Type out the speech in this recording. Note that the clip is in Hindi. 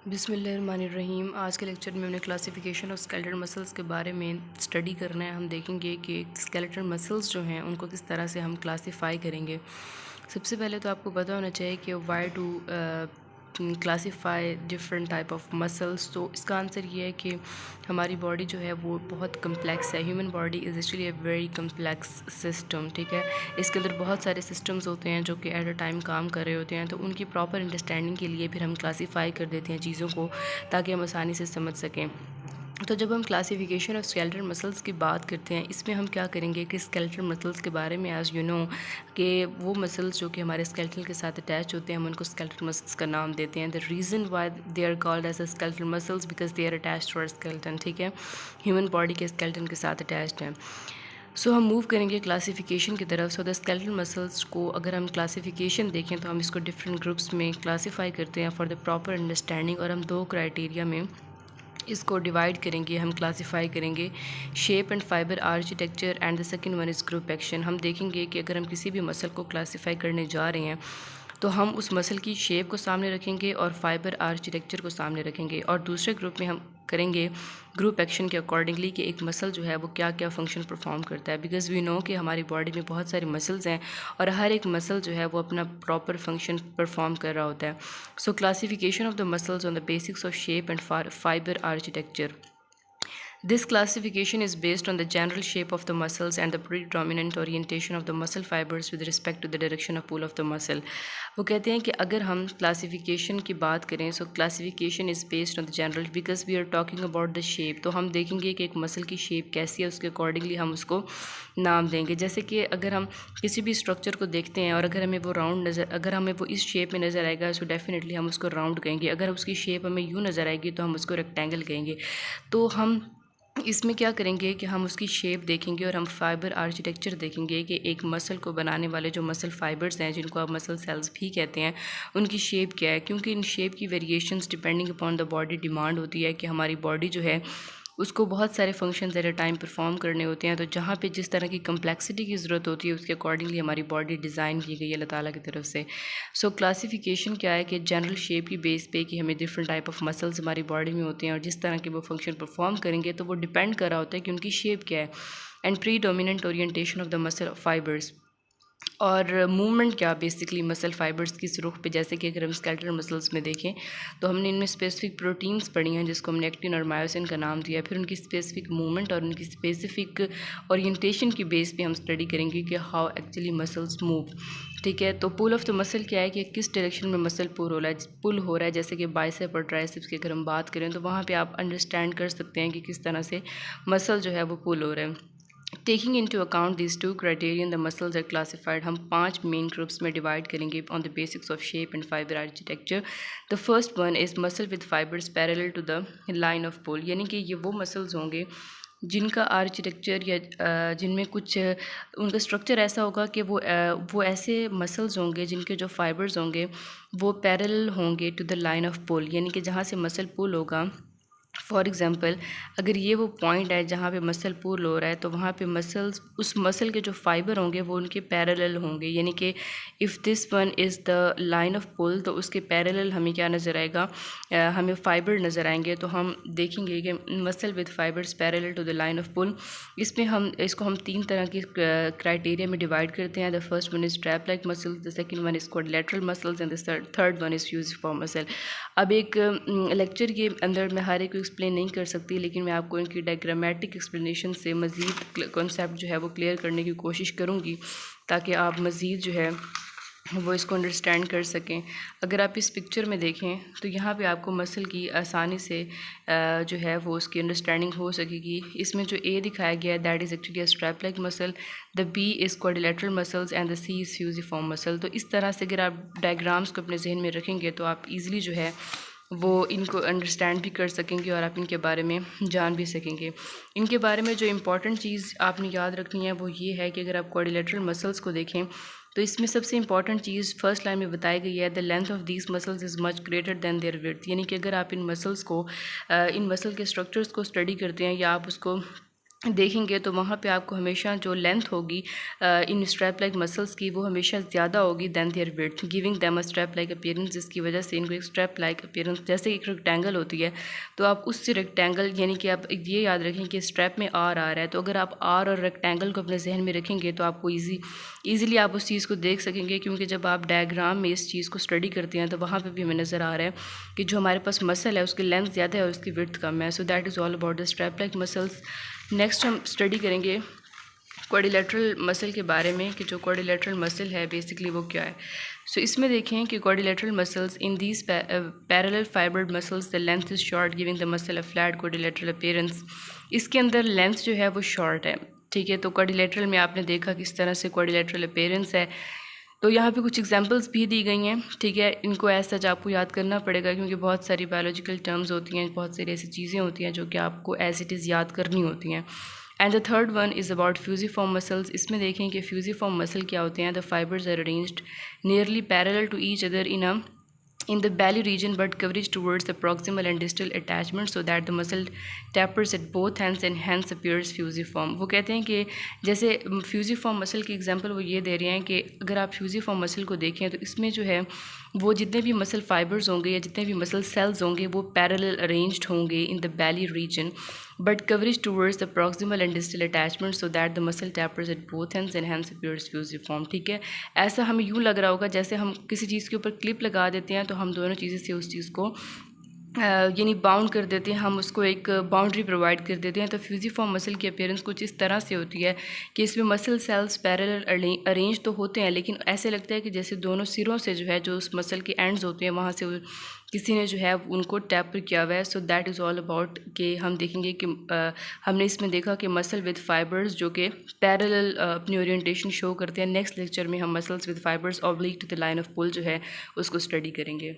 बिस्मिल्लाहिर्रहमानिर्रहीम। आज के लेक्चर में हमने क्लासिफिकेशन ऑफ स्केलेटल मसल्स के बारे में स्टडी करना है। हम देखेंगे कि स्केलेटल मसल्स जो हैं उनको किस तरह से हम क्लासिफाई करेंगे। सबसे पहले तो आपको पता होना चाहिए कि why to classify different type of muscles. तो इसका आंसर ये है कि हमारी बॉडी जो है वो बहुत कम्प्लेक्स है। Human body is actually a very complex system, ठीक है। इसके अंदर बहुत सारे सिस्टम्स होते हैं जो कि एट अ टाइम काम कर रहे होते हैं। तो उनकी प्रॉपर अंडरस्टैंडिंग के लिए फिर हम क्लासीफाई कर देते हैं चीज़ों को, ताकि हम आसानी से समझ सकें। तो जब हम क्लासिफिकेशन ऑफ स्केलेटल मसल्स की बात करते हैं, इसमें हम क्या करेंगे कि स्केलेटल मसल्स के बारे में एज यू नो कि वो मसल्स जो कि हमारे स्केलेटल के साथ अटैच होते हैं, हम उनको स्केलेटल मसल्स का नाम देते हैं। The reason why they are called as a skeletal muscles because they are attach to our skeleton, ठीक है, ह्यूमन बॉडी के स्केलेटन के साथ अटैच्ड हैं। सो हम मूव करेंगे क्लासिफिकेशन की तरफ। सो द स्केलेटल मसल्स को अगर हम क्लासिफिकेशन देखें तो हम इसको डिफरेंट ग्रुप्स में क्लासीफाई करते हैं फॉर द प्रॉपर अंडरस्टैंडिंग, और हम दो क्राइटेरिया में इसको डिवाइड करेंगे, हम क्लासिफाई करेंगे shape and fibre architecture and the second one is group action. हम देखेंगे कि अगर हम किसी भी मसल को क्लासिफाई करने जा रहे हैं तो हम उस मसल की शेप को सामने रखेंगे और फाइबर आर्किटेक्चर को सामने रखेंगे, और दूसरे ग्रुप में हम करेंगे ग्रुप एक्शन के अकॉर्डिंगली कि एक मसल जो है वो क्या क्या फंक्शन परफॉर्म करता है। बिकॉज वी नो कि हमारी बॉडी में बहुत सारे मसल्स हैं और हर एक मसल जो है वो अपना प्रॉपर फंक्शन परफॉर्म कर रहा होता है। सो classification of the muscles on the basics of shape and fibre architecture. This classification is based on the general shape of the muscles and the predominant orientation of the muscle fibers with respect to the direction of pull of the muscle. वो कहते हैं कि अगर हम क्लासिफिकेशन की बात करें, so classification is based on the general because we are talking about the shape. तो हम देखेंगे कि एक मसल की शेप कैसी है, उसके अकॉर्डिंगली हम उसको नाम देंगे। जैसे कि अगर हम किसी भी स्ट्रक्चर को देखते हैं और अगर हमें वो राउंड अगर हमें वो इस शेप में नज़र आएगा सो डेफिनेटली हम उसको राउंड कहेंगे। अगर उसकी शेप हमें यूँ नज़र आएगी तो हम उसको रेक्टेंगल कहेंगे। तो हम इसमें क्या करेंगे कि हम उसकी शेप देखेंगे और हम फाइबर आर्किटेक्चर देखेंगे कि एक मसल को बनाने वाले जो मसल फाइबर्स हैं, जिनको आप मसल सेल्स भी कहते हैं, उनकी शेप क्या है। क्योंकि इन शेप की variations depending upon the body demand होती है कि हमारी बॉडी जो है उसको बहुत सारे functions at a time perform करने होते हैं। तो जहाँ पे जिस तरह की कम्प्लेक्सिटी की ज़रूरत होती है उसके अकॉर्डिंगली हमारी बॉडी डिज़ाइन की गई है अल्लाह ताला की तरफ से। सो क्लासिफिकेशन क्या है कि जनरल शेप की बेस पे कि हमें डिफरेंट टाइप ऑफ मसल्स हमारी बॉडी में होते हैं और जिस तरह के वो फंक्शन परफॉर्म करेंगे तो वो डिपेंड कर रहा होता है कि उनकी शेप क्या है। And predominant orientation of the muscle fibres, और मूवमेंट क्या बेसिकली मसल फाइबर्स की रुख पे। जैसे कि अगर हम स्केलेटल मसल्स में देखें तो हमने इनमें स्पेसिफिक प्रोटीन्स पढ़ी हैं जिसको हमने एक्टिन और मायोसिन का नाम दिया है। फिर उनकी स्पेसिफिक मूवमेंट और उनकी स्पेसिफिक ओरिएंटेशन की बेस पे हम स्टडी करेंगे कि हाउ एक्चुअली मसल्स मूव, ठीक है। तो पुल ऑफ द मसल क्या है कि किस डायरेक्शन में मसल पुल हो रहा है। जैसे कि बाइसेप और ट्राइसेप्स की अगर हम बात करें तो वहाँ पे आप अंडरस्टैंड कर सकते हैं कि किस तरह से मसल जो है वो पुल हो रहा है। Taking in to account this two criterion the muscles are classified. हम 5 मेन ग्रुप्स में डिवाइड करेंगे on the basics of shape and fibre architecture. The first one is muscle with fibres parallel to the line of pull, यानी कि ये वो मसल्स होंगे जिनका आर्किटेक्चर या जिनमें कुछ उनका स्ट्रक्चर ऐसा होगा कि वो ऐसे मसल्स होंगे जिनके जो फाइबर्स होंगे वो पैरेलल होंगे to the line of pull, यानी कि जहाँ से मसल पुल होगा। फॉर एग्ज़ाम्पल अगर ये वो पॉइंट है जहाँ पे मसल पुल हो रहा है तो वहाँ पे मसल्स उस मसल के जो फाइबर होंगे वो उनके पैरेलल होंगे, यानी कि if this one is the line of pull तो उसके पैरेलल हमें क्या नज़र आएगा, हमें फाइबर नज़र आएंगे। तो हम देखेंगे कि muscle with fibres parallel to the line of pull, इसमें हम इसको हम 3 तरह की क्राइटेरिया में डिवाइड करते हैं। The first one is trap like muscle, the second one is quadrilateral muscles and the third one is fusiform muscle. अब एक लेक्चर के अंदर मैं हर एक एक्सप्लेन नहीं कर सकती, लेकिन मैं आपको इनकी डायग्रामेटिक एक्सप्लेनेशन से मज़ीद कॉन्सेप्ट जो है वो क्लियर करने की कोशिश करूँगी ताकि आप मज़ीद जो है वो इसको अंडरस्टैंड कर सकें। अगर आप इस पिक्चर में देखें तो यहाँ पे आपको मसल की आसानी से जो है वो उसकी अंडरस्टैंडिंग हो सकेगी। इसमें जो ए दिखाया गया है that is actually a strap like muscle, the B is quadrilateral muscles and the C is fusiform muscle. तो इस तरह से अगर आप डायग्राम्स को अपने जहन में रखेंगे तो आप ईज़िली जो है वो इनको अंडरस्टैंड भी कर सकेंगे और आप इनके बारे में जान भी सकेंगे। इनके बारे में जो इम्पॉर्टेंट चीज़ आपने याद रखनी है वो ये है कि अगर आप क्वाड्रिलेटरल मसल्स को देखें तो इसमें सबसे इंपॉर्टेंट चीज़ फर्स्ट लाइन में बताई गई है, the length of these muscles is much greater than their width, यानी कि अगर आप इन मसल्स को इन मसल के स्ट्रक्चर्स को स्टडी करते हैं या आप उसको देखेंगे तो वहाँ पे आपको हमेशा जो लेंथ होगी इन स्ट्रैप लाइक मसल्स की वो हमेशा ज़्यादा होगी than their width, giving them a strap like appearance, जिसकी वजह से इनको एक स्ट्रैप लाइक अपीयरेंस, जैसे एक रेक्टेंगल होती है तो आप उससे रेक्टेंगल, यानी कि आप ये याद रखें कि स्ट्रैप में आर आ रहा है, तो अगर आप आर और रेक्टेंगल को अपने जहन में रखेंगे तो आपको ईज़िली आप उस चीज़ को देख सकेंगे, क्योंकि जब आप डायग्राम में इस चीज़ को स्टडी करते हैं तो वहाँ पर भी हमें नज़र आ रहा है कि जो हमारे पास मसल है उसकी लेंथ ज़्यादा है और उसकी विड्थ कम है। So that is all about the strap like muscles. Next हम स्टडी करेंगे क्वाड्रिलेटरल मसल के बारे में कि जो क्वाड्रिलेटरल मसल है बेसिकली वो क्या है। सो इसमें देखें कि quadrilateral muscles in these parallel fibred muscles the length is short giving the muscle a flat quadrilateral appearance. इसके अंदर लेंथ जो है वो शॉर्ट है, ठीक है। तो क्वाड्रिलेटरल में आपने देखा किस तरह से क्वाड्रिलेटरल अपीयरेंस है। तो यहाँ पे कुछ एग्जांपल्स भी दी गई हैं, ठीक है। इनको ऐसा सच आपको याद करना पड़ेगा क्योंकि बहुत सारी बायोलॉजिकल टर्म्स होती हैं, बहुत सारी ऐसी चीज़ें होती हैं जो कि आपको एज इट इज़ याद करनी होती हैं। And the third one is about fusiform muscles. इसमें देखें कि फ्यूजिफॉर्म मसल क्या होते हैं। The fibres are arranged nearly parallel to each other in the belly region but coverage towards the proximal and distal attachment so that the muscle tapers at both ends and hence appears fusiform। वो कहते हैं कि जैसे फ्यूजिफॉर्म मसल की एग्जांपल वो ये दे रहे हैं कि अगर आप फ्यूजिफॉर्म मसल को देखें तो इसमें जो है वो जितने भी मसल फाइबर्स होंगे या जितने भी मसल सेल्स होंगे वो पैरेलल अरेंज्ड होंगे in the belly region but coverage towards the proximal and distal attachment so that the muscle tapers at both ends and hence appears fusiform, ठीक है। ऐसा हमें यूँ लग रहा होगा जैसे हम किसी चीज़ के ऊपर क्लिप लगा देते हैं तो हम दोनों चीज़ें से उस चीज़ को यानी बाउंड कर देते हैं, हम उसको एक बाउंड्री प्रोवाइड कर देते हैं। तो फ्यूजिफॉर्म मसल की अपीयरेंस कुछ इस तरह से होती है कि इसमें मसल सेल्स पैरेलल अरेंज तो होते हैं लेकिन ऐसे लगता है कि जैसे दोनों सिरों से जो है जो उस मसल के एंड्स होते हैं वहाँ से किसी ने जो है उनको टैपर किया हुआ है। So that is all about कि हम देखेंगे कि हमने इसमें देखा कि मसल विद फाइबर्स जो कि पैरेलल अपनी ओरिएंटेशन शो करते हैं। नेक्स्ट लेक्चर में हम muscles with fibres oblique to the line of pull जो है उसको स्टडी करेंगे।